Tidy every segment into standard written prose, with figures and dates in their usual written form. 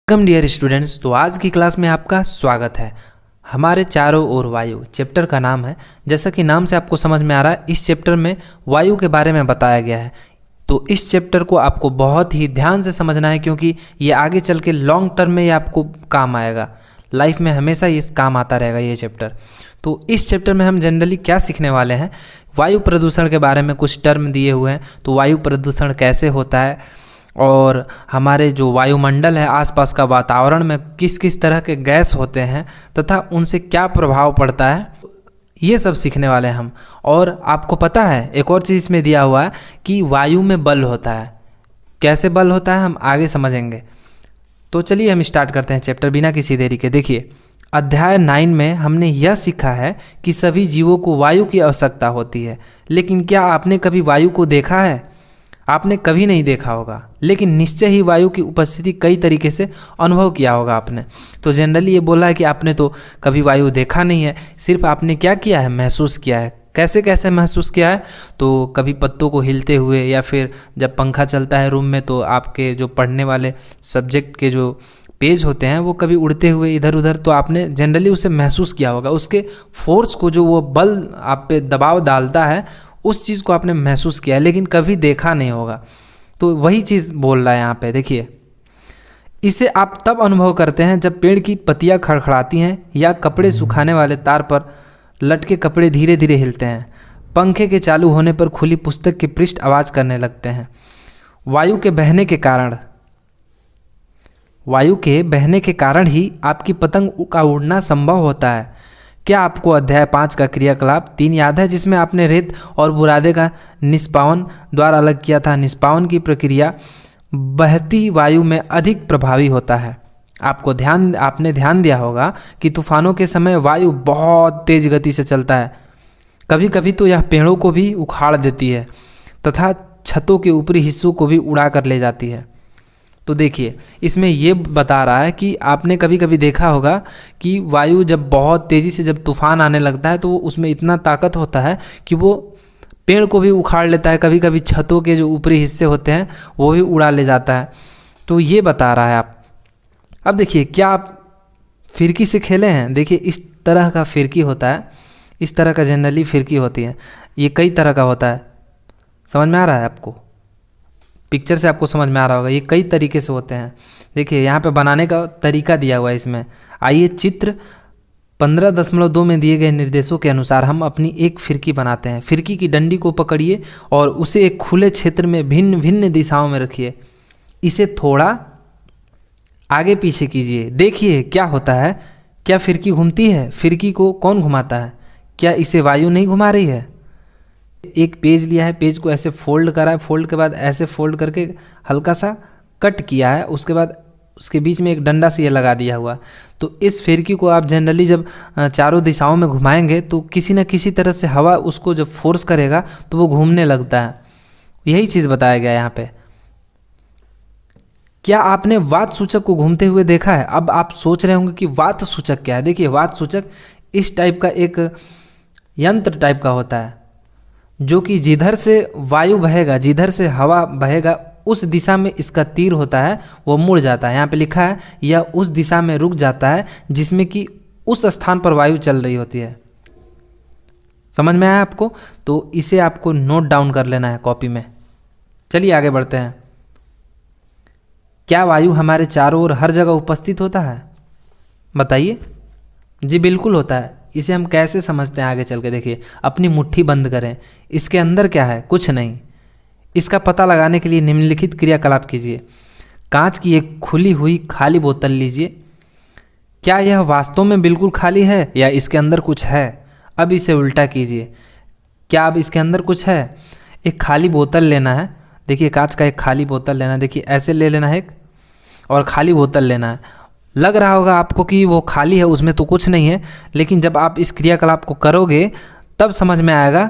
Welcome dear students. तो आज की क्लास में आपका स्वागत है। हमारे चारों ओर वायु चैप्टर का नाम है। जैसा कि नाम से आपको समझ में आ रहा है, इस चैप्टर में वायु के बारे में बताया गया है। तो इस चैप्टर को आपको बहुत ही ध्यान से समझना है, क्योंकि ये आगे चल के लॉन्ग टर्म में ये आपको काम आएगा। लाइफ में हमेशा ये काम आता रहेगा ये चैप्टर। तो इस चैप्टर में हम जनरली क्या सीखने वाले हैं, वायु प्रदूषण के बारे में कुछ टर्म दिए हुए हैं। तो वायु प्रदूषण कैसे होता है और हमारे जो वायुमंडल है, आसपास का वातावरण में किस किस तरह के गैस होते हैं तथा उनसे क्या प्रभाव पड़ता है, ये सब सीखने वाले हैं हम। और आपको पता है एक और चीज़ इसमें दिया हुआ है कि वायु में बल होता है। कैसे बल होता है हम आगे समझेंगे। तो चलिए हम स्टार्ट करते हैं चैप्टर बिना किसी देरी के। देखिए, अध्याय 9 में हमने यह सीखा है कि सभी जीवों को वायु की आवश्यकता होती है। लेकिन क्या आपने कभी वायु को देखा है? आपने कभी नहीं देखा होगा, लेकिन निश्चय ही वायु की उपस्थिति कई तरीके से अनुभव किया होगा आपने। तो जनरली ये बोला है कि आपने तो कभी वायु देखा नहीं है, सिर्फ आपने क्या किया है, महसूस किया है। कैसे कैसे महसूस किया है? तो कभी पत्तों को हिलते हुए, या फिर जब पंखा चलता है रूम में तो आपके जो पढ़ने वाले सब्जेक्ट के जो पेज होते हैं वो कभी उड़ते हुए इधर उधर, तो आपने जनरली उसे महसूस किया होगा। उसके फोर्स को, जो वो बल आप पे दबाव डालता है, उस चीज़ को आपने महसूस किया है, लेकिन कभी देखा नहीं होगा। तो वही चीज़ बोल रहा है यहाँ पे। देखिए, इसे आप तब अनुभव करते हैं जब पेड़ की पत्तियाँ खड़खड़ाती हैं, या कपड़े सुखाने वाले तार पर लटके कपड़े धीरे धीरे हिलते हैं, पंखे के चालू होने पर खुली पुस्तक के पृष्ठ आवाज़ करने लगते हैं। वायु के बहने के कारण ही आपकी पतंग का उड़ना संभव होता है। क्या आपको अध्याय 5 का क्रियाकलाप 3 याद है, जिसमें आपने रेत और बुरादे का निष्पावन द्वारा अलग किया था? निष्पावन की प्रक्रिया बहती वायु में अधिक प्रभावी होता है। आपने ध्यान दिया होगा कि तूफानों के समय वायु बहुत तेज गति से चलता है। कभी कभी तो यह पेड़ों को भी उखाड़ देती है तथा छतों के ऊपरी हिस्सों को भी उड़ा कर ले जाती है। तो देखिए, इसमें ये बता रहा है कि आपने कभी कभी देखा होगा कि वायु जब बहुत तेज़ी से जब तूफान आने लगता है तो उसमें इतना ताकत होता है कि वो पेड़ को भी उखाड़ लेता है, कभी कभी छतों के जो ऊपरी हिस्से होते हैं वो भी उड़ा ले जाता है। तो ये बता रहा है आप। अब देखिए, क्या आप फिरकी से खेले हैं? देखिए, इस तरह का फिरकी होता है, इस तरह का जनरली फिरकी होती है। ये कई तरह का होता है। समझ में आ रहा है आपको? पिक्चर से आपको समझ में आ रहा होगा, ये कई तरीके से होते हैं। देखिए, यहाँ पे बनाने का तरीका दिया हुआ है इसमें। आइए, चित्र 15.2 में दिए गए निर्देशों के अनुसार हम अपनी एक फिरकी बनाते हैं। फिरकी की डंडी को पकड़िए और उसे एक खुले क्षेत्र में भिन्न भिन्न दिशाओं में रखिए। इसे थोड़ा आगे पीछे कीजिए। देखिए क्या होता है। क्या फिरकी घूमती है? फिरकी को कौन घुमाता है? क्या इसे वायु नहीं घुमा रही है? एक पेज लिया है, पेज को ऐसे फोल्ड करा है, फोल्ड के बाद ऐसे फोल्ड करके हल्का सा कट किया है, उसके बाद उसके बीच में एक डंडा से ये लगा दिया हुआ। तो इस फिरकी को आप जनरली जब चारों दिशाओं में घुमाएंगे तो किसी न किसी तरह से हवा उसको जब फोर्स करेगा तो वो घूमने लगता है। यही चीज़ बताया गया यहाँ पे। क्या आपने वात सूचक को घूमते हुए देखा है? अब आप सोच रहे होंगे कि वात सूचक क्या है। देखिए, वात सूचक इस टाइप का एक यंत्र टाइप का होता है, जो कि जिधर से वायु बहेगा, जिधर से हवा बहेगा, उस दिशा में इसका तीर होता है, वो मुड़ जाता है। यहाँ पे लिखा है या उस दिशा में रुक जाता है जिसमें कि उस स्थान पर वायु चल रही होती है। समझ में आया आपको? तो इसे आपको नोट डाउन कर लेना है कॉपी में। चलिए आगे बढ़ते हैं। क्या वायु हमारे चारों ओर हर जगह उपस्थित होता है? बताइए। जी बिल्कुल होता है। इसे हम कैसे समझते हैं आगे चल के देखिए। अपनी मुट्ठी बंद करें, इसके अंदर क्या है? कुछ नहीं। इसका पता लगाने के लिए निम्नलिखित क्रियाकलाप कीजिए। कांच की एक खुली हुई खाली बोतल लीजिए। क्या यह वास्तव में बिल्कुल खाली है या इसके अंदर कुछ है? अब इसे उल्टा कीजिए। क्या अब इसके अंदर कुछ है? एक खाली बोतल लेना है। देखिए, कांच का एक खाली बोतल लेना है। देखिए, ऐसे ले लेना है एक, और खाली बोतल लेना है। लग रहा होगा आपको कि वो खाली है, उसमें तो कुछ नहीं है, लेकिन जब आप इस क्रियाकलाप को करोगे तब समझ में आएगा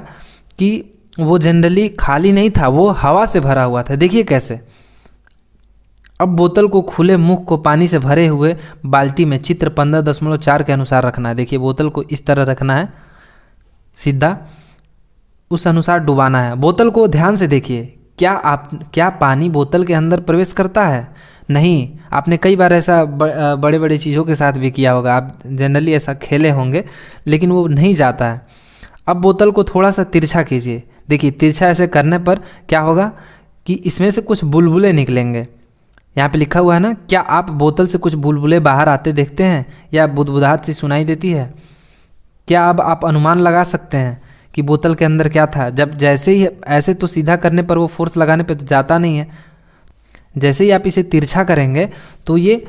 कि वो जनरली खाली नहीं था, वो हवा से भरा हुआ था। देखिए कैसे। अब बोतल को खुले मुख को पानी से भरे हुए बाल्टी में चित्र 15.4 के अनुसार रखना है। देखिए, बोतल को इस तरह रखना है, सीधा उस अनुसार डुबाना है। बोतल को ध्यान से देखिए। क्या पानी बोतल के अंदर प्रवेश करता है? नहीं, आपने कई बार ऐसा बड़े बड़े चीज़ों के साथ भी किया होगा, आप जनरली ऐसा खेले होंगे, लेकिन वो नहीं जाता है। अब बोतल को थोड़ा सा तिरछा कीजिए। देखिए तिरछा ऐसे करने पर क्या होगा कि इसमें से कुछ बुलबुले निकलेंगे। यहाँ पे लिखा हुआ है ना, क्या आप बोतल से कुछ बुलबुले बाहर आते देखते हैं या बुदबुदाहट सी सुनाई देती है? क्या अब आप अनुमान लगा सकते हैं कि बोतल के अंदर क्या था? जब जैसे ही ऐसे तो सीधा करने पर, वो फोर्स लगाने पे तो जाता नहीं है, जैसे ही आप इसे तिरछा करेंगे तो ये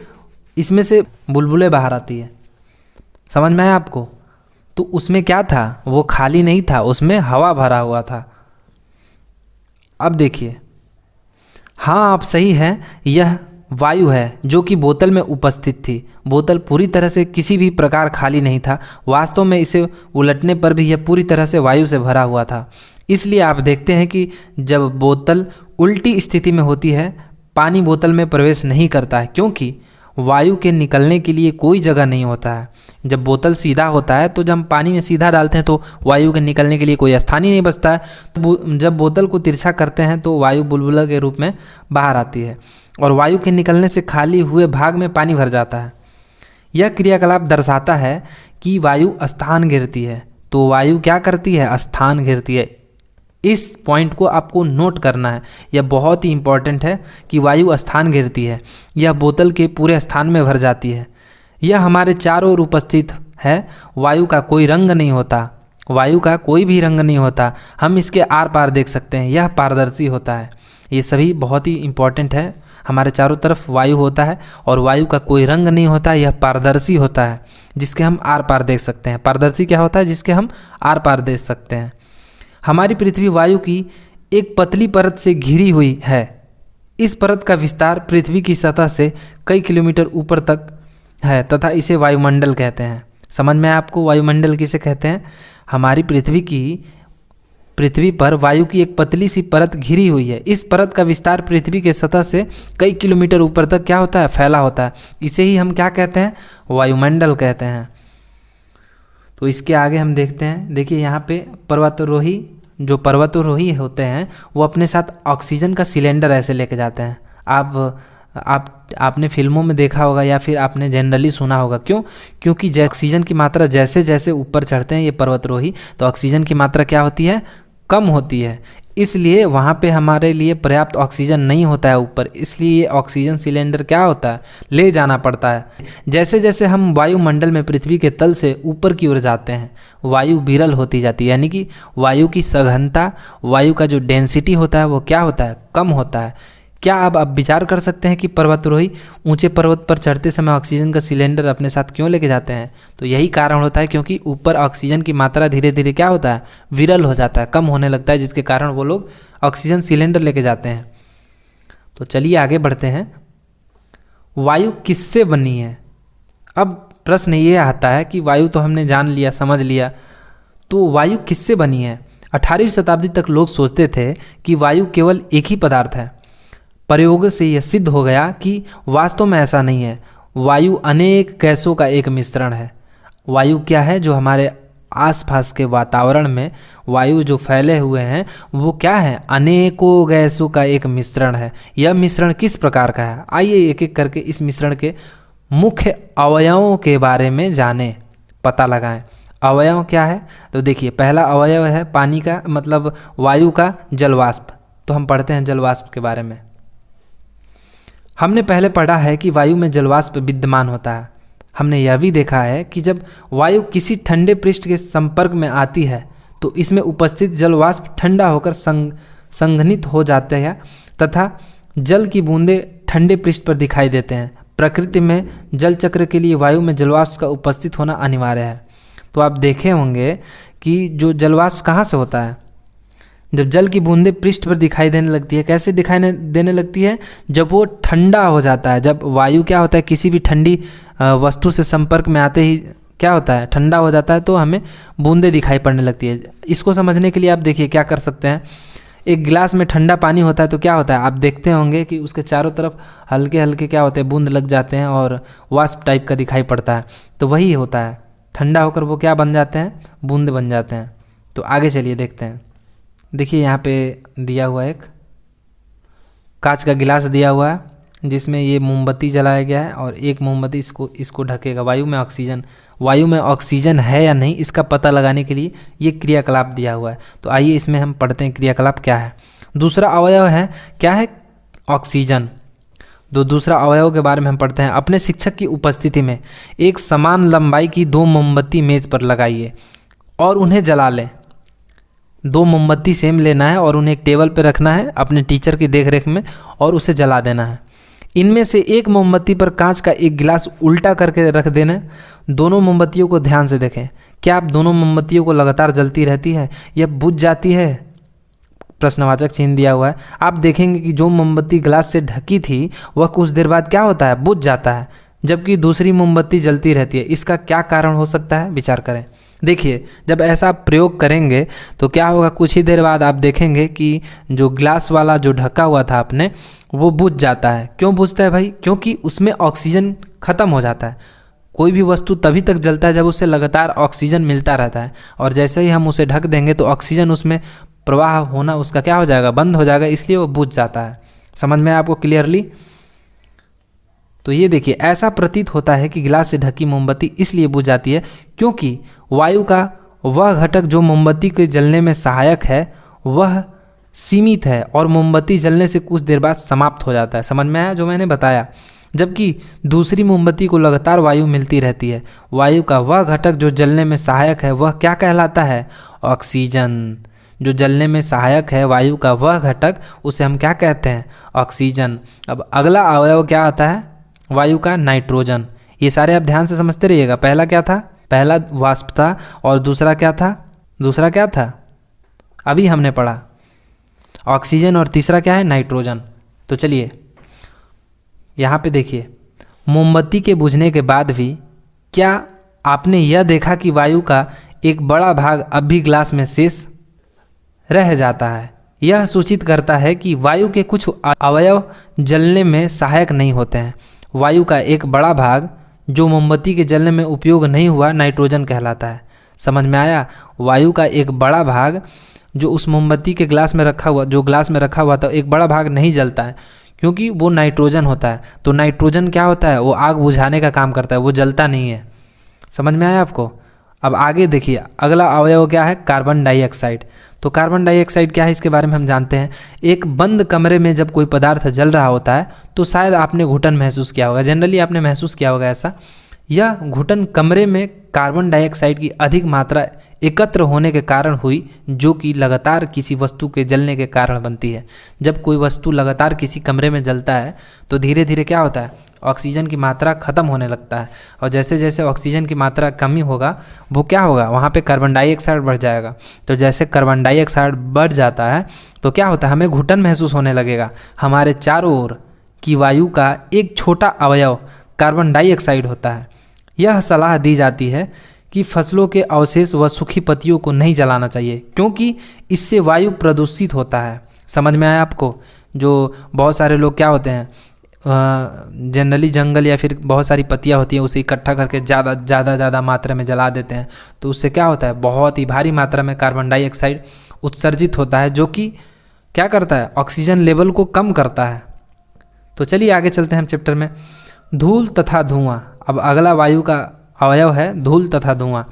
इसमें से बुलबुले बाहर आती है। समझ में आया आपको? तो उसमें क्या था, वो खाली नहीं था, उसमें हवा भरा हुआ था। अब देखिए, हाँ आप सही हैं, यह वायु है जो कि बोतल में उपस्थित थी। बोतल पूरी तरह से किसी भी प्रकार खाली नहीं था। वास्तव में इसे उलटने पर भी यह पूरी तरह से वायु से भरा हुआ था। इसलिए आप देखते हैं कि जब बोतल उल्टी स्थिति में होती है, पानी बोतल में प्रवेश नहीं करता है, क्योंकि वायु के निकलने के लिए कोई जगह नहीं होता है। जब बोतल सीधा होता है तो जब हम पानी में सीधा डालते हैं तो वायु के निकलने के लिए कोई स्थान ही नहीं बचता है। तो जब बोतल को तिरछा करते हैं तो वायु बुलबुला के रूप में बाहर आती है और वायु के निकलने से खाली हुए भाग में पानी भर जाता है। यह क्रियाकलाप दर्शाता है कि वायु स्थान घेरती है। तो वायु क्या करती है? स्थान घेरती है। इस पॉइंट को आपको नोट करना है, यह बहुत ही इंपॉर्टेंट है कि वायु स्थान घेरती है। यह बोतल के पूरे स्थान में भर जाती है। यह हमारे चारों ओर उपस्थित है। वायु का कोई रंग नहीं होता, वायु का कोई भी रंग नहीं होता। हम इसके आर पार देख सकते हैं, यह पारदर्शी होता है। ये सभी बहुत ही इंपॉर्टेंट है। हमारे चारों तरफ वायु होता है और वायु का कोई रंग नहीं होता, यह पारदर्शी होता है जिसके हम आर पार देख सकते हैं। पारदर्शी क्या होता है? जिसके हम आर पार देख सकते हैं। हमारी पृथ्वी वायु की एक पतली परत से घिरी हुई है। इस परत का विस्तार पृथ्वी की सतह से कई किलोमीटर ऊपर तक है तथा इसे वायुमंडल कहते हैं। समझ में आपको वायुमंडल किसे कहते हैं? हमारी पृथ्वी पर वायु की एक पतली सी परत घिरी हुई है। इस परत का विस्तार पृथ्वी के सतह से कई किलोमीटर ऊपर तक क्या होता है? फैला होता है। इसे ही हम क्या कहते हैं? वायुमंडल कहते हैं। तो इसके आगे हम देखते हैं, देखिए यहाँ पे पर्वतारोही होते हैं वो अपने साथ ऑक्सीजन का सिलेंडर ऐसे लेके जाते हैं। आपने फिल्मों में देखा होगा या फिर आपने जनरली सुना होगा। क्यों? क्योंकि ऑक्सीजन की मात्रा जैसे जैसे ऊपर चढ़ते हैं ये पर्वतारोही, तो ऑक्सीजन की मात्रा क्या होती है? कम होती है। इसलिए वहाँ पे हमारे लिए पर्याप्त ऑक्सीजन नहीं होता है ऊपर, इसलिए ऑक्सीजन सिलेंडर क्या होता है? ले जाना पड़ता है। जैसे जैसे हम वायुमंडल में पृथ्वी के तल से ऊपर की ओर जाते हैं, वायु विरल होती जाती है, यानी कि वायु की सघनता, वायु का जो डेंसिटी होता है वो क्या होता है? कम होता है। क्या अब आप विचार कर सकते हैं कि पर्वतारोही ऊंचे पर्वत पर चढ़ते समय ऑक्सीजन का सिलेंडर अपने साथ क्यों लेके जाते हैं? तो यही कारण होता है, क्योंकि ऊपर ऑक्सीजन की मात्रा धीरे धीरे क्या होता है? विरल हो जाता है, कम होने लगता है, जिसके कारण वो लोग ऑक्सीजन सिलेंडर लेके जाते हैं। तो चलिए आगे बढ़ते हैं। वायु किससे बनी है? अब प्रश्न ये आता है कि वायु तो हमने जान लिया, समझ लिया, तो वायु किससे बनी है? 18वीं शताब्दी तक लोग सोचते थे कि वायु केवल एक ही पदार्थ है। प्रयोग से यह सिद्ध हो गया कि वास्तव में ऐसा नहीं है। वायु अनेक गैसों का एक मिश्रण है। वायु क्या है? जो हमारे आसपास के वातावरण में वायु जो फैले हुए हैं वो क्या है? अनेकों गैसों का एक मिश्रण है। यह मिश्रण किस प्रकार का है? आइए एक एक करके इस मिश्रण के मुख्य अवयवों के बारे में जानें, पता लगाएं। अवयव क्या है? तो देखिए, पहला अवयव है पानी का, मतलब वायु का जलवाष्प। तो हम पढ़ते हैं जलवाष्प के बारे में। हमने पहले पढ़ा है कि वायु में जलवाष्प विद्यमान होता है। हमने यह भी देखा है कि जब वायु किसी ठंडे पृष्ठ के संपर्क में आती है तो इसमें उपस्थित जलवाष्प ठंडा होकर संघनित हो जाते हैं तथा जल की बूंदें ठंडे पृष्ठ पर दिखाई देते हैं। प्रकृति में जल चक्र के लिए वायु में जलवाष्प का उपस्थित होना अनिवार्य है। तो आप देखे होंगे कि जो जलवाष्प कहाँ से होता है? जब जल की बूंदें पृष्ठ पर दिखाई देने लगती है। कैसे दिखाई देने लगती है? जब वो ठंडा हो जाता है। जब वायु क्या होता है? किसी भी ठंडी वस्तु से संपर्क में आते ही क्या होता है? ठंडा हो जाता है, तो हमें बूंदें दिखाई पड़ने लगती है। इसको समझने के लिए आप देखिए क्या कर सकते हैं। एक गिलास में ठंडा पानी होता है तो क्या होता है? आप देखते होंगे कि उसके चारों तरफ हल्के हल्के क्या होते हैं? बूंद लग जाते हैं और वाष्प टाइप का दिखाई पड़ता है। तो वही होता है, ठंडा होकर वो क्या बन जाते हैं? बूंदे बन जाते हैं। तो आगे चलिए देखते हैं। देखिए यहाँ पे दिया हुआ एक कांच का गिलास दिया हुआ है। जिसमें ये मोमबत्ती जलाया गया है और एक मोमबत्ती इसको ढकेगा। वायु में ऑक्सीजन है या नहीं इसका पता लगाने के लिए ये क्रियाकलाप दिया हुआ है। तो आइए इसमें हम पढ़ते हैं क्रियाकलाप क्या है। दूसरा अवयव है क्या है, ऑक्सीजन। दूसरा अवयव के बारे में हम पढ़ते हैं। अपने शिक्षक की उपस्थिति में एक समान लंबाई की 2 मोमबत्ती मेज पर लगाइए और उन्हें जला लें। 2 मोमबत्ती सेम लेना है और उन्हें एक टेबल पर रखना है अपने टीचर की देखरेख में और उसे जला देना है। इनमें से एक मोमबत्ती पर कांच का एक गिलास उल्टा करके रख देना। दोनों मोमबत्तियों को ध्यान से देखें। क्या आप दोनों मोमबत्तियों को लगातार जलती रहती है या बुझ जाती है? प्रश्नवाचक चिन्ह दिया हुआ है। आप देखेंगे कि जो मोमबत्ती गिलास से ढकी थी वह कुछ देर बाद क्या होता है, बुझ जाता है, जबकि दूसरी मोमबत्ती जलती रहती है। इसका क्या कारण हो सकता है, विचार करें। देखिए, जब ऐसा प्रयोग करेंगे तो क्या होगा, कुछ ही देर बाद आप देखेंगे कि जो ग्लास वाला जो ढका हुआ था आपने वो बुझ जाता है। क्यों बुझता है भाई? क्योंकि उसमें ऑक्सीजन ख़त्म हो जाता है। कोई भी वस्तु तभी तक जलता है जब उससे लगातार ऑक्सीजन मिलता रहता है, और जैसे ही हम उसे ढक देंगे तो ऑक्सीजन उसमें प्रवाह होना उसका क्या हो जाएगा, बंद हो जाएगा, इसलिए वो बुझ जाता है। समझ में आपको क्लियरली? तो ये देखिए, ऐसा प्रतीत होता है कि गिलास से ढकी मोमबत्ती इसलिए बुझ जाती है क्योंकि वायु का वह घटक जो मोमबत्ती के जलने में सहायक है वह सीमित है और मोमबत्ती जलने से कुछ देर बाद समाप्त हो जाता है। समझ में आया जो मैंने बताया? जबकि दूसरी मोमबत्ती को लगातार वायु मिलती रहती है। वायु का वह घटक जो जलने में सहायक है वह क्या कहलाता है, ऑक्सीजन। जो जलने में सहायक है वायु का वह घटक, उसे हम क्या कहते हैं, ऑक्सीजन। अब अगला अवयव क्या आता है वायु का, नाइट्रोजन। ये सारे आप ध्यान से समझते रहिएगा। पहला क्या था, पहला वाष्प था, और दूसरा क्या था अभी हमने पढ़ा, ऑक्सीजन, और तीसरा क्या है, नाइट्रोजन। तो चलिए यहाँ पे देखिए, मोमबत्ती के बुझने के बाद भी क्या आपने यह देखा कि वायु का एक बड़ा भाग अब भी ग्लास में शेष रह जाता है। यह सूचित करता है कि वायु के कुछ अवयव जलने में सहायक नहीं होते हैं। वायु का एक बड़ा भाग जो मोमबत्ती के जलने में उपयोग नहीं हुआ नाइट्रोजन कहलाता है। समझ में आया? वायु का एक बड़ा भाग जो उस मोमबत्ती के ग्लास में रखा हुआ था, एक बड़ा भाग नहीं जलता है क्योंकि वो नाइट्रोजन होता है। तो नाइट्रोजन क्या होता है, वो आग बुझाने का काम करता है, वो जलता नहीं है। समझ में आया आपको? अब आगे देखिए, अगला अवयव क्या है, कार्बन डाइऑक्साइड। तो कार्बन डाइऑक्साइड क्या है इसके बारे में हम जानते हैं। एक बंद कमरे में जब कोई पदार्थ जल रहा होता है तो शायद आपने घुटन महसूस किया होगा, जनरली आपने महसूस किया होगा ऐसा। यह घुटन कमरे में कार्बन डाइऑक्साइड की अधिक मात्रा एकत्र होने के कारण हुई, जो कि लगातार किसी वस्तु के जलने के कारण बनती है। जब कोई वस्तु लगातार किसी कमरे में जलता है तो धीरे धीरे क्या होता है, ऑक्सीजन की मात्रा खत्म होने लगता है, और जैसे जैसे ऑक्सीजन की मात्रा कमी होगा वो क्या होगा, वहाँ पे कार्बन डाइऑक्साइड बढ़ जाएगा। तो जैसे कार्बन डाइऑक्साइड बढ़ जाता है तो क्या होता है, हमें घुटन महसूस होने लगेगा। हमारे चारों ओर की वायु का एक छोटा अवयव कार्बन डाइऑक्साइड होता है। यह सलाह दी जाती है कि फसलों के अवशेष व सूखी पत्तियों को नहीं जलाना चाहिए क्योंकि इससे वायु प्रदूषित होता है। समझ में आया आपको? जो बहुत सारे लोग क्या होते हैं, जनरली जंगल या फिर बहुत सारी पत्तियां होती हैं उसे इकट्ठा करके ज़्यादा मात्रा में जला देते हैं, तो उससे क्या होता है, बहुत ही भारी मात्रा में कार्बन डाइऑक्साइड उत्सर्जित होता है, जो कि क्या करता है, ऑक्सीजन लेवल को कम करता है। तो चलिए आगे चलते हैं हम चैप्टर में। धूल तथा धुआं। अब अगला वायु का अवयव है धूल तथा धुआं।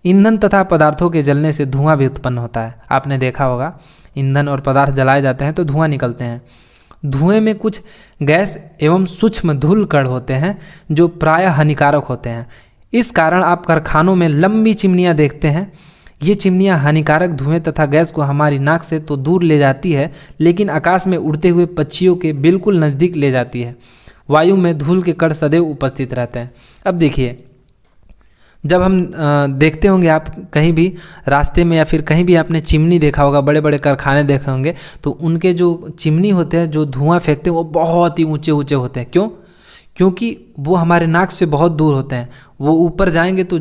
ईंधन तथा पदार्थों के जलने से धुआं भी उत्पन्न होता है। आपने देखा होगा, ईंधन और पदार्थ जलाए जाते हैं तो धुआं निकलते हैं। धुएं में कुछ गैस एवं सूक्ष्म धूल कण होते हैं जो प्रायः हानिकारक होते हैं। इस कारण आप कारखानों में लंबी चिमनियां देखते हैं। ये चिमनियां हानिकारक धुएं तथा गैस को हमारी नाक से तो दूर ले जाती है, लेकिन आकाश में उड़ते हुए पक्षियों के बिल्कुल नज़दीक ले जाती है। वायु में धूल के कण सदैव उपस्थित रहते हैं। अब देखिए, जब हम देखते होंगे आप कहीं भी रास्ते में या फिर कहीं भी आपने चिमनी देखा होगा, बड़े बड़े कारखाने देखे होंगे, तो उनके जो चिमनी होते हैं, जो धुआं फेंकते हैं, वो बहुत ही ऊंचे ऊंचे होते हैं। क्यों? क्योंकि वो हमारे नाक से बहुत दूर होते हैं। वो ऊपर जाएंगे तो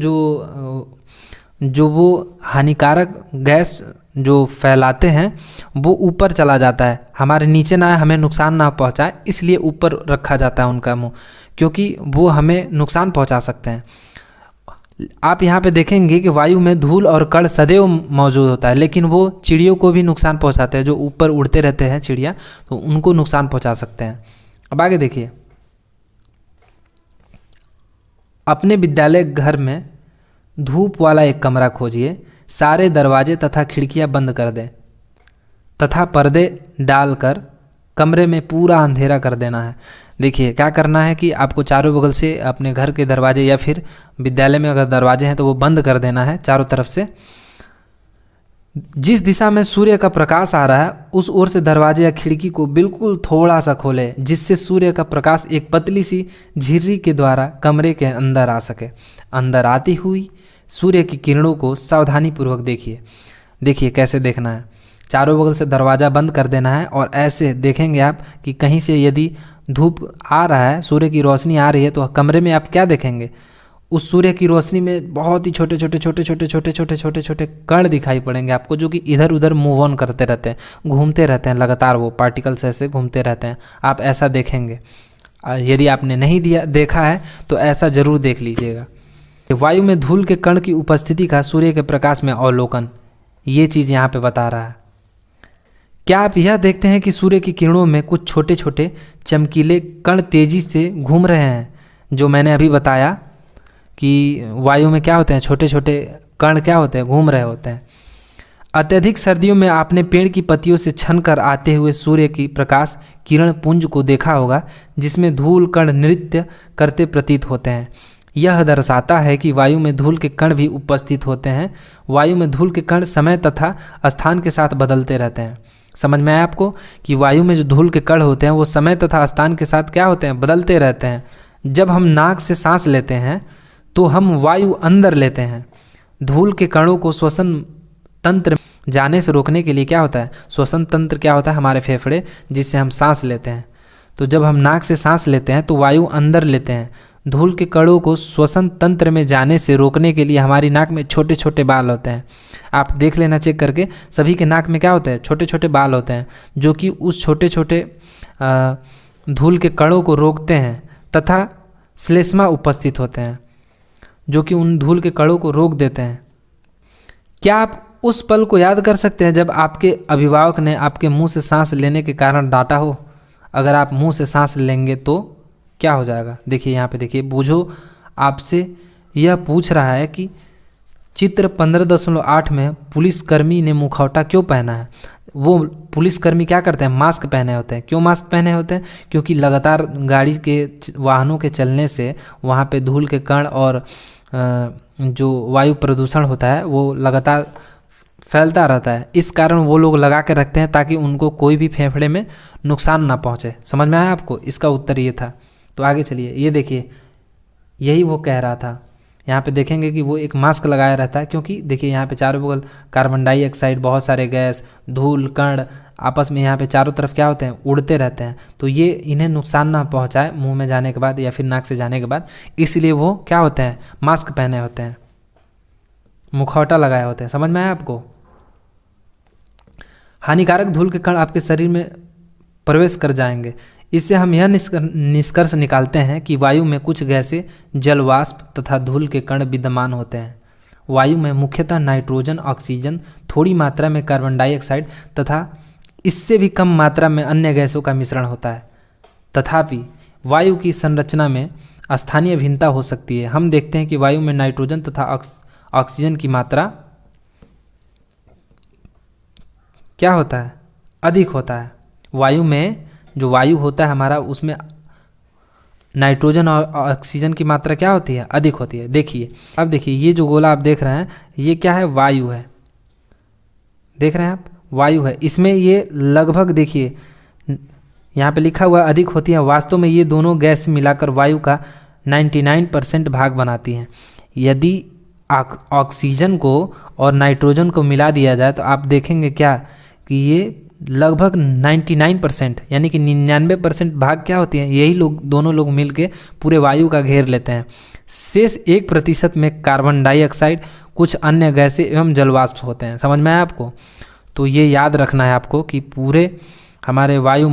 जो वो हानिकारक गैस जो फैलाते हैं वो ऊपर चला जाता है, हमारे नीचे ना आए, हमें नुकसान ना पहुंचाए, इसलिए ऊपर रखा जाता है उनका मुंह, क्योंकि वो हमें नुकसान पहुंचा सकते हैं। आप यहाँ पे देखेंगे कि वायु में धूल और कण सदैव मौजूद होता है, लेकिन वो चिड़ियों को भी नुकसान पहुँचाते हैं। जो ऊपर उड़ते रहते हैं चिड़िया, तो उनको नुकसान पहुँचा सकते हैं। अब आगे देखिए, अपने विद्यालय घर में धूप वाला एक कमरा खोजिए, सारे दरवाजे तथा खिड़कियां बंद कर दें तथा पर्दे डालकर कमरे में पूरा अंधेरा कर देना है। देखिए क्या करना है कि आपको चारों बगल से अपने घर के दरवाजे या फिर विद्यालय में अगर दरवाजे हैं तो वो बंद कर देना है चारों तरफ से। जिस दिशा में सूर्य का प्रकाश आ रहा है उस ओर से दरवाजे या खिड़की को बिल्कुल थोड़ा सा खोलें, जिससे सूर्य का प्रकाश एक पतली सी झिर्री के द्वारा कमरे के अंदर आ सके। अंदर आती हुई सूर्य की किरणों को सावधानीपूर्वक देखिए। देखिए कैसे देखना है, चारों बगल से दरवाज़ा बंद कर देना है और ऐसे देखेंगे आप कि कहीं से यदि धूप आ रहा है, सूर्य की रोशनी आ रही है, तो कमरे में आप क्या देखेंगे, उस सूर्य की रोशनी में बहुत ही छोटे छोटे कण दिखाई पड़ेंगे आपको, जो कि इधर उधर मूव ऑन करते रहते हैं, घूमते रहते हैं लगातार, वो पार्टिकल्स ऐसे घूमते रहते हैं। आप ऐसा देखेंगे। यदि आपने नहीं देखा है तो ऐसा ज़रूर देख लीजिएगा। वायु में धूल के कण की उपस्थिति का सूर्य के प्रकाश में अवलोकन, ये चीज़ यहाँ पे बता रहा है। क्या आप यह देखते हैं कि सूर्य की किरणों में कुछ छोटे छोटे चमकीले कण तेजी से घूम रहे हैं, जो मैंने अभी बताया कि वायु में क्या होते हैं, छोटे छोटे कण क्या होते हैं, घूम रहे होते हैं। अत्यधिक सर्दियों में आपने पेड़ की पत्तियों से छन कर आते हुए सूर्य की प्रकाश किरण पुंज को देखा होगा, जिसमें धूल कण नृत्य करते प्रतीत होते हैं। यह दर्शाता है कि वायु में धूल के कण भी उपस्थित होते हैं। वायु में धूल के कण समय तथा स्थान के साथ बदलते रहते हैं। समझ में आया आपको कि वायु में जो धूल के कण होते हैं वो समय तथा स्थान के साथ क्या होते हैं, बदलते रहते हैं। जब हम नाक से सांस लेते हैं तो हम वायु अंदर लेते हैं। धूल के कणों को श्वसन तंत्र जाने से रोकने के लिए क्या होता है, श्वसन तंत्र क्या होता है, हमारे फेफड़े, जिससे हम सांस लेते हैं। तो जब हम नाक से सांस लेते हैं तो वायु अंदर लेते हैं। धूल के कणों को श्वसन तंत्र में जाने से रोकने के लिए हमारी नाक में छोटे छोटे बाल होते हैं। आप देख लेना चेक करके, सभी के नाक में क्या होता है, छोटे छोटे बाल होते हैं, जो कि उस छोटे छोटे धूल के कणों को रोकते हैं, तथा श्लेष्मा उपस्थित होते हैं जो कि उन धूल के कणों को रोक देते हैं। क्या आप उस पल को याद कर सकते हैं जब आपके अभिभावक ने आपके मुंह से सांस लेने के कारण डांटा हो? अगर आप मुंह से सांस लेंगे तो क्या हो जाएगा? देखिए यहाँ पे देखिए, बूझो आपसे यह पूछ रहा है कि चित्र 15.8 में पुलिसकर्मी ने मुखौटा क्यों पहना है। वो पुलिसकर्मी क्या करते हैं, मास्क पहने होते हैं। क्यों मास्क पहने होते हैं? क्योंकि लगातार गाड़ी के वाहनों के चलने से वहाँ पे धूल के कण और जो वायु प्रदूषण होता है वो लगातार फैलता रहता है। इस कारण वो लोग लगा के रखते हैं ताकि उनको कोई भी फेफड़े में नुकसान ना पहुँचे। समझ में आया आपको? इसका उत्तर ये था। तो आगे चलिए, ये देखिए, यही वो कह रहा था। यहाँ पे देखेंगे कि वो एक मास्क लगाया रहता है, क्योंकि देखिए यहाँ पे चारों बगल कार्बन डाइऑक्साइड, बहुत सारे गैस, धूल कण आपस में यहाँ पे चारों तरफ क्या होते हैं, उड़ते रहते हैं। तो ये इन्हें नुकसान ना पहुँचाए मुंह में जाने के बाद या फिर नाक से जाने के बाद, इसलिए वो क्या होते हैं, मास्क पहने होते हैं, मुखौटा लगाए होते हैं। समझ में आया आपको? हानिकारक धूल के कण आपके शरीर में प्रवेश कर जाएंगे। इससे हम यह निष्कर्ष निकालते हैं कि वायु में कुछ गैसें, जल वाष्प तथा धूल के कण विद्यमान होते हैं। वायु में मुख्यतः नाइट्रोजन, ऑक्सीजन, थोड़ी मात्रा में कार्बन डाइऑक्साइड तथा इससे भी कम मात्रा में अन्य गैसों का मिश्रण होता है। तथापि वायु की संरचना में स्थानीय भिन्नता हो सकती है। हम देखते हैं कि वायु में नाइट्रोजन तथा ऑक्सीजन की मात्रा क्या होता है, अधिक होता है। वायु में जो वायु होता है हमारा, उसमें नाइट्रोजन और ऑक्सीजन की मात्रा क्या होती है, अधिक होती है। देखिए, अब देखिए, ये जो गोला आप देख रहे हैं ये क्या है, वायु है। देख रहे हैं आप, वायु है। इसमें ये लगभग देखिए यहाँ पे लिखा हुआ अधिक होती है। वास्तव में ये दोनों गैस मिलाकर वायु का 99% भाग बनाती हैं। यदि ऑक्सीजन को और नाइट्रोजन को मिला दिया जाए तो आप देखेंगे क्या कि ये लगभग 99% यानी कि 99% भाग क्या होती हैं, यही लोग, दोनों लोग मिलके पूरे वायु का घेर लेते हैं। शेष 1% में कार्बन डाइऑक्साइड, कुछ अन्य गैसें एवं जलवाष्प होते हैं। समझ में आया आपको? तो ये याद रखना है आपको कि पूरे हमारे वायु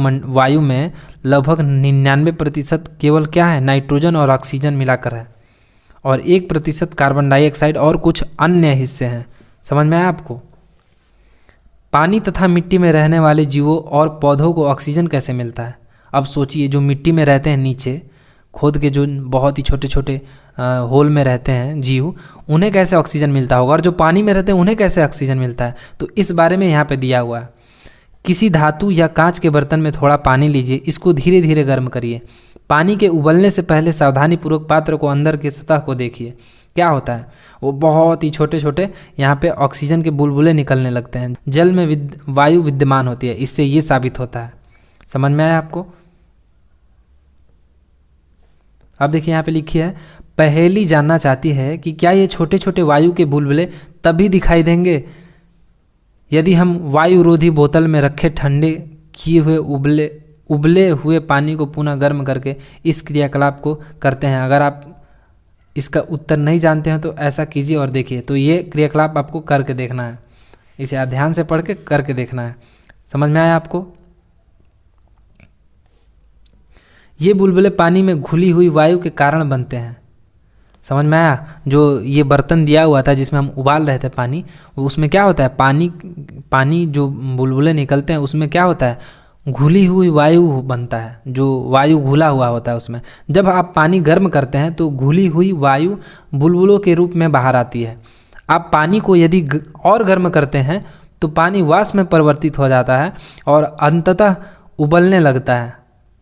में लगभग 99% केवल क्या है, नाइट्रोजन और ऑक्सीजन मिलाकर है, और 1% कार्बन डाइऑक्साइड और कुछ अन्य हिस्से हैं। समझ में आया आपको? पानी तथा मिट्टी में रहने वाले जीवों और पौधों को ऑक्सीजन कैसे मिलता है? अब सोचिए, जो मिट्टी में रहते हैं नीचे, खोद के जो बहुत ही छोटे छोटे होल में रहते हैं जीव, उन्हें कैसे ऑक्सीजन मिलता होगा, और जो पानी में रहते हैं उन्हें कैसे ऑक्सीजन मिलता है। तो इस बारे में यहाँ पे दिया हुआ है। किसी धातु या कांच के बर्तन में थोड़ा पानी लीजिए, इसको धीरे धीरे गर्म करिए। पानी के उबलने से पहले सावधानीपूर्वक पात्र को अंदर की सतह को देखिए। क्या होता है, वो बहुत ही छोटे छोटे यहाँ पे ऑक्सीजन के बुलबुले निकलने लगते हैं। जल में वायु विद्यमान होती है, इससे ये साबित होता है। समझ में आया आपको? अब देखिए यहाँ पे लिखी है, पहेली जानना चाहती है कि क्या ये छोटे छोटे वायु के बुलबुले तभी दिखाई देंगे यदि हम वायुरोधी बोतल में रखे ठंडे किए हुए उबले हुए पानी को पुनः गर्म करके इस क्रियाकलाप को करते हैं। अगर आप इसका उत्तर नहीं जानते हैं तो ऐसा कीजिए और देखिए। तो ये क्रियाकलाप आपको करके देखना है, इसे आप ध्यान से पढ़ के करके देखना है। समझ में आया आपको? ये बुलबुले पानी में घुली हुई वायु के कारण बनते हैं। समझ में आया? जो ये बर्तन दिया हुआ था जिसमें हम उबाल रहे थे पानी, उसमें क्या होता है, पानी जो बुलबुले निकलते हैं उसमें क्या होता है, घुली हुई वायु बनता है। जो वायु घुला हुआ होता है उसमें जब आप पानी गर्म करते हैं तो घुली हुई वायु बुलबुलों के रूप में बाहर आती है। आप पानी को यदि और गर्म करते हैं तो पानी वाष्प में परिवर्तित हो जाता है और अंततः उबलने लगता है।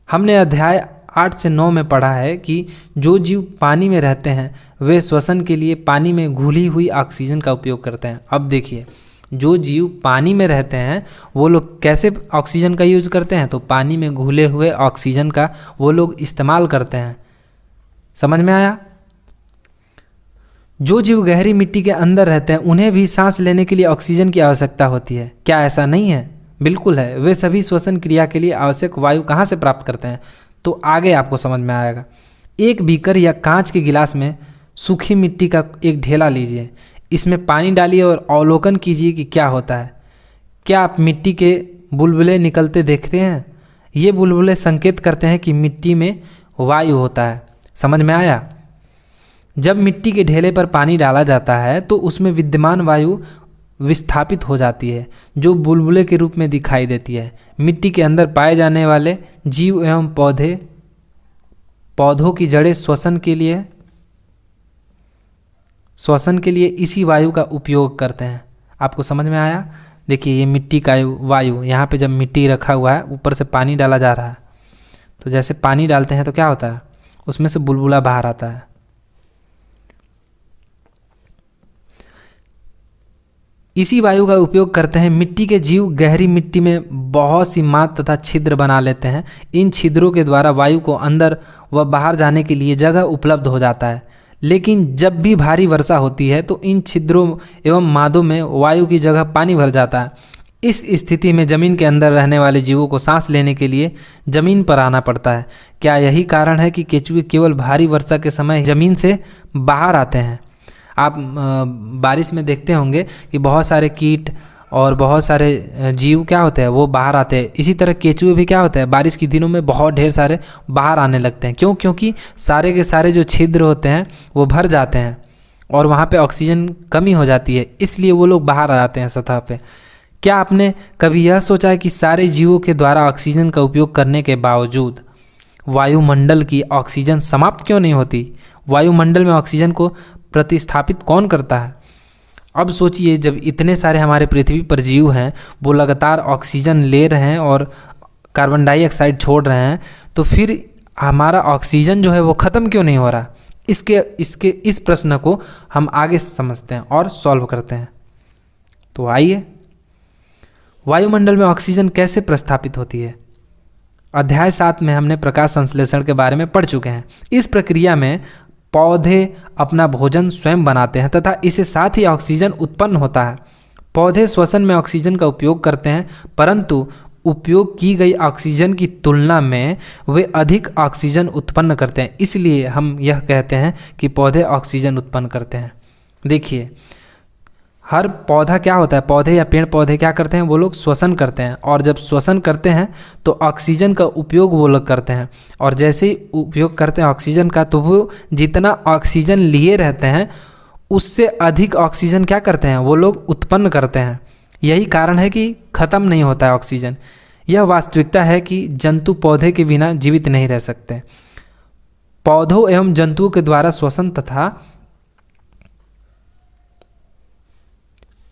हमने अध्याय 8 से 9 में पढ़ा है कि जो जीव पानी में रहते हैं वे श्वसन के लिए पानी में घुली हुई ऑक्सीजन का उपयोग करते हैं। अब देखिए, जो जीव पानी में रहते हैं वो लोग कैसे ऑक्सीजन का यूज करते हैं, तो पानी में घुले हुए ऑक्सीजन का वो लोग इस्तेमाल करते हैं। समझ में आया? जो जीव गहरी मिट्टी के अंदर रहते हैं उन्हें भी सांस लेने के लिए ऑक्सीजन की आवश्यकता होती है। क्या ऐसा नहीं है? बिल्कुल है। वे सभी श्वसन क्रिया के लिए आवश्यक वायु कहाँ से प्राप्त करते हैं, तो आगे आपको समझ में आएगा। एक बीकर या कांच के गिलास में सूखी मिट्टी का एक ढेला लीजिए, इसमें पानी डालिए और अवलोकन कीजिए कि क्या होता है। क्या आप मिट्टी के बुलबुले निकलते देखते हैं? ये बुलबुले संकेत करते हैं कि मिट्टी में वायु होता है। समझ में आया? जब मिट्टी के ढेले पर पानी डाला जाता है तो उसमें विद्यमान वायु विस्थापित हो जाती है, जो बुलबुले के रूप में दिखाई देती है। मिट्टी के अंदर पाए जाने वाले जीव एवं पौधों की जड़ें श्वसन के लिए इसी वायु का उपयोग करते हैं। आपको समझ में आया? देखिए, ये मिट्टी का वायु, यहाँ पे जब मिट्टी रखा हुआ है ऊपर से पानी डाला जा रहा है, तो जैसे पानी डालते हैं तो क्या होता है, उसमें से बुलबुला बाहर आता है। इसी वायु का उपयोग करते हैं। मिट्टी के जीव गहरी मिट्टी में बहुत सी मात तथा छिद्र बना लेते हैं। इन छिद्रों के द्वारा वायु को अंदर व बाहर जाने के लिए जगह उपलब्ध हो जाता है। लेकिन जब भी भारी वर्षा होती है तो इन छिद्रों एवं मादों में वायु की जगह पानी भर जाता है। इस स्थिति में जमीन के अंदर रहने वाले जीवों को सांस लेने के लिए जमीन पर आना पड़ता है। क्या यही कारण है कि केंचुए केवल भारी वर्षा के समय जमीन से बाहर आते हैं? आप बारिश में देखते होंगे कि बहुत सारे कीट और बहुत सारे जीव क्या होते हैं, वो बाहर आते हैं। इसी तरह केंचुए भी क्या होते हैं, बारिश के दिनों में बहुत ढेर सारे बाहर आने लगते हैं। क्यों? क्योंकि सारे के सारे जो छिद्र होते हैं वो भर जाते हैं और वहाँ पे ऑक्सीजन कमी हो जाती है, इसलिए वो लोग बाहर आ जाते हैं सतह पे। क्या आपने कभी यह सोचा है कि सारे जीवों के द्वारा ऑक्सीजन का उपयोग करने के बावजूद वायुमंडल की ऑक्सीजन समाप्त क्यों नहीं होती? वायुमंडल में ऑक्सीजन को प्रतिस्थापित कौन करता है? अब सोचिए, जब इतने सारे हमारे पृथ्वी पर जीव हैं, वो लगातार ऑक्सीजन ले रहे हैं और कार्बन डाइऑक्साइड छोड़ रहे हैं, तो फिर हमारा ऑक्सीजन जो है वो ख़त्म क्यों नहीं हो रहा? इस प्रश्न को हम आगे समझते हैं और सॉल्व करते हैं। तो आइए, वायुमंडल में ऑक्सीजन कैसे प्रस्थापित होती है। अध्याय 7 में हमने प्रकाश संश्लेषण के बारे में पढ़ चुके हैं। इस प्रक्रिया में पौधे अपना भोजन स्वयं बनाते हैं तथा इससे साथ ही ऑक्सीजन उत्पन्न होता है। पौधे श्वसन में ऑक्सीजन का उपयोग करते हैं, परंतु उपयोग की गई ऑक्सीजन की तुलना में वे अधिक ऑक्सीजन उत्पन्न करते हैं। इसलिए हम यह कहते हैं कि पौधे ऑक्सीजन उत्पन्न करते हैं। देखिए, हर पौधा क्या होता है, पौधे या पेड़ पौधे क्या करते हैं, वो लोग श्वसन करते हैं, और जब श्वसन करते हैं तो ऑक्सीजन का उपयोग वो लोग करते हैं। और जैसे ही उपयोग करते हैं ऑक्सीजन का, तो वो जितना ऑक्सीजन लिए रहते हैं उससे अधिक ऑक्सीजन क्या करते हैं, वो लोग उत्पन्न करते हैं। यही कारण है कि ख़त्म नहीं होता है ऑक्सीजन। यह वास्तविकता है कि जंतु पौधे के बिना जीवित नहीं रह सकते। पौधों एवं जंतुओं के द्वारा श्वसन तथा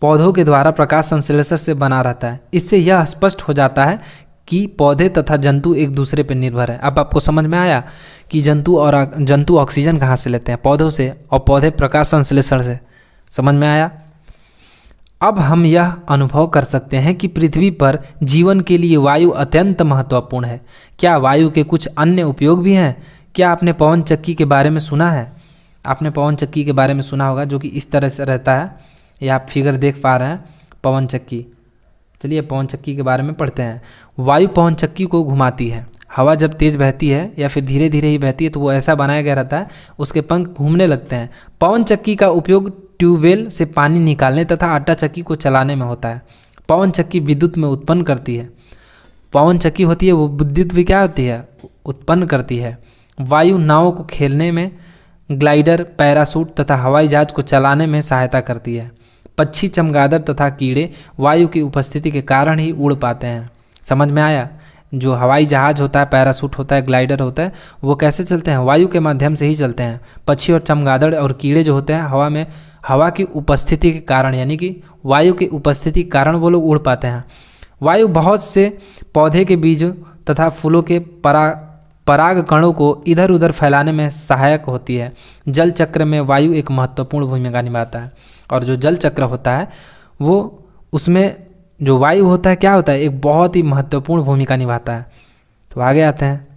पौधों के द्वारा प्रकाश संश्लेषण से बना रहता है। इससे यह स्पष्ट हो जाता है कि पौधे तथा जंतु एक दूसरे पर निर्भर है। अब आपको समझ में आया कि जंतु ऑक्सीजन कहाँ से लेते हैं? पौधों से, और पौधे प्रकाश संश्लेषण से। समझ में आया? अब हम यह अनुभव कर सकते हैं कि पृथ्वी पर जीवन के लिए वायु अत्यंत महत्वपूर्ण है। क्या वायु के कुछ अन्य उपयोग भी हैं? क्या आपने पवन चक्की के बारे में सुना है? आपने पवन चक्की के बारे में सुना होगा, जो कि इस तरह से रहता है। ये आप फिगर देख पा रहे हैं, पवन चक्की। चलिए पवन चक्की के बारे में पढ़ते हैं। वायु पवन चक्की को घुमाती है। हवा जब तेज़ बहती है या फिर धीरे धीरे ही बहती है तो वो ऐसा बनाया गया रहता है, उसके पंख घूमने लगते हैं। पवन चक्की का उपयोग ट्यूबवेल से पानी निकालने तथा आटा चक्की को चलाने में होता है। पवन चक्की विद्युत में उत्पन्न करती है। पवन चक्की होती है वो विद्युत भी क्या होती है? उत्पन्न करती है। वायु नावों को खेलने में, ग्लाइडर, पैराशूट तथा हवाई जहाज को चलाने में सहायता करती है। पक्षी, चमगादड़ तथा कीड़े वायु की उपस्थिति के कारण ही उड़ पाते हैं। समझ में आया? जो हवाई जहाज होता है, पैराशूट होता है, ग्लाइडर होता है, वो कैसे चलते हैं? वायु के माध्यम से ही चलते हैं। पक्षी और चमगादड़ और कीड़े जो होते हैं हवा में, हवा की उपस्थिति के कारण, यानी कि वायु की उपस्थिति के कारण वो लोग उड़ पाते हैं। वायु बहुत से पौधे के बीजों तथा फूलों के पराग कणों को इधर उधर फैलाने में सहायक होती है। जल चक्र में वायु एक महत्वपूर्ण भूमिका निभाता है। और जो जल चक्र होता है वो, उसमें जो वायु होता है क्या होता है? एक बहुत ही महत्वपूर्ण भूमिका निभाता है। तो आगे आते हैं।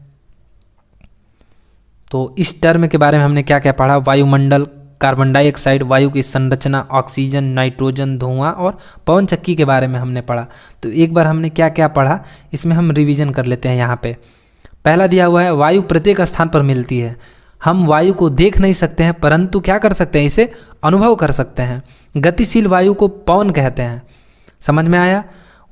तो इस टर्म के बारे में हमने क्या क्या पढ़ा? वायुमंडल, कार्बन डाइऑक्साइड, वायु की संरचना, ऑक्सीजन, नाइट्रोजन, धुआं और पवन चक्की के बारे में हमने पढ़ा। तो एक बार हमने क्या क्या पढ़ा, इसमें हम रिवीजन कर लेते हैं। यहाँ पे पहला दिया हुआ है, वायु प्रत्येक स्थान पर मिलती है। हम वायु को देख नहीं सकते हैं, परंतु क्या कर सकते हैं? इसे अनुभव कर सकते हैं। गतिशील वायु को पवन कहते हैं। समझ में आया?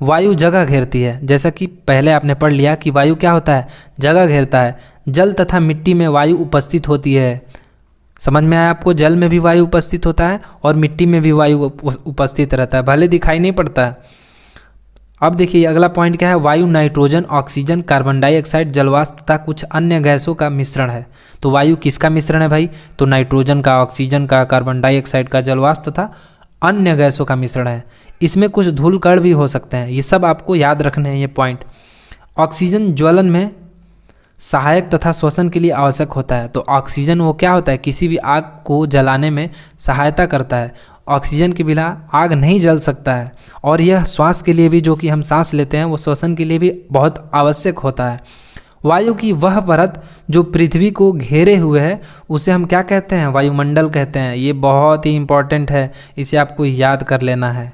वायु जगह घेरती है। जैसा कि पहले आपने पढ़ लिया कि वायु क्या होता है? जगह घेरता है। जल तथा मिट्टी में वायु उपस्थित होती है। समझ में आया आपको? जल में भी वायु उपस्थित होता है और मिट्टी में भी वायु उपस्थित रहता है, भले दिखाई नहीं पड़ता है। अब देखिए अगला पॉइंट क्या है? वायु नाइट्रोजन, ऑक्सीजन, कार्बन डाइऑक्साइड, जलवाष्प तथा कुछ अन्य गैसों का मिश्रण है। तो वायु किसका मिश्रण है भाई? तो नाइट्रोजन का, ऑक्सीजन का, कार्बन डाइऑक्साइड का, जलवाष्प तथा अन्य गैसों का मिश्रण है। इसमें कुछ धूल कण भी हो सकते हैं। ये सब आपको याद रखने हैं ये पॉइंट। ऑक्सीजन ज्वलन में सहायक तथा श्वसन के लिए आवश्यक होता है। तो ऑक्सीजन वो क्या होता है? किसी भी आग को जलाने में सहायता करता है। ऑक्सीजन के बिना आग नहीं जल सकता है। और यह श्वास के लिए भी, जो कि हम सांस लेते हैं, वो श्वसन के लिए भी बहुत आवश्यक होता है। वायु की वह परत जो पृथ्वी को घेरे हुए है उसे हम क्या कहते हैं? वायुमंडल कहते हैं। ये बहुत ही इंपॉर्टेंट है, इसे आपको याद कर लेना है।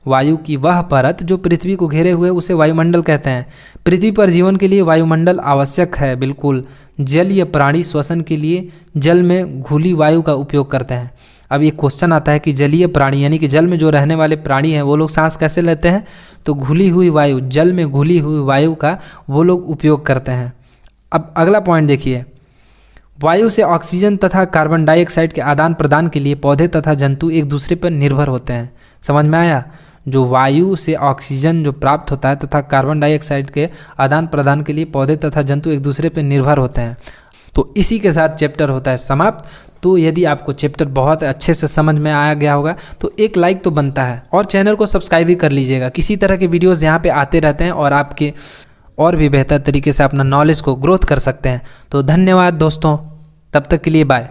वायु की वह परत जो पृथ्वी को घेरे हुए उसे वायुमंडल कहते हैं। पृथ्वी पर जीवन के लिए वायुमंडल आवश्यक है, बिल्कुल। जलीय प्राणी श्वसन के लिए जल में घुली वायु का उपयोग करते हैं। अब ये क्वेश्चन आता है कि जलीय प्राणी यानी कि जल में जो रहने वाले प्राणी हैं वो लोग सांस कैसे लेते हैं? तो घुली हुई वायु, जल में घुली हुई वायु का वो लोग उपयोग करते हैं। अब अगला पॉइंट देखिए, वायु से ऑक्सीजन तथा कार्बन डाइऑक्साइड के आदान प्रदान के लिए पौधे तथा जंतु एक दूसरे पर निर्भर होते हैं। समझ में आया? जो वायु से ऑक्सीजन जो प्राप्त होता है तथा कार्बन डाइऑक्साइड के आदान प्रदान के लिए पौधे तथा जंतु एक दूसरे पर निर्भर होते हैं। तो इसी के साथ चैप्टर होता है समाप्त। तो यदि आपको चैप्टर बहुत अच्छे से समझ में आया गया होगा तो एक लाइक तो बनता है, और चैनल को सब्सक्राइब भी कर लीजिएगा। किसी तरह के वीडियोस यहाँ पे आते रहते हैं और आपके और भी बेहतर तरीके से अपना नॉलेज को ग्रोथ कर सकते हैं। तो धन्यवाद दोस्तों, तब तक के लिए बाय।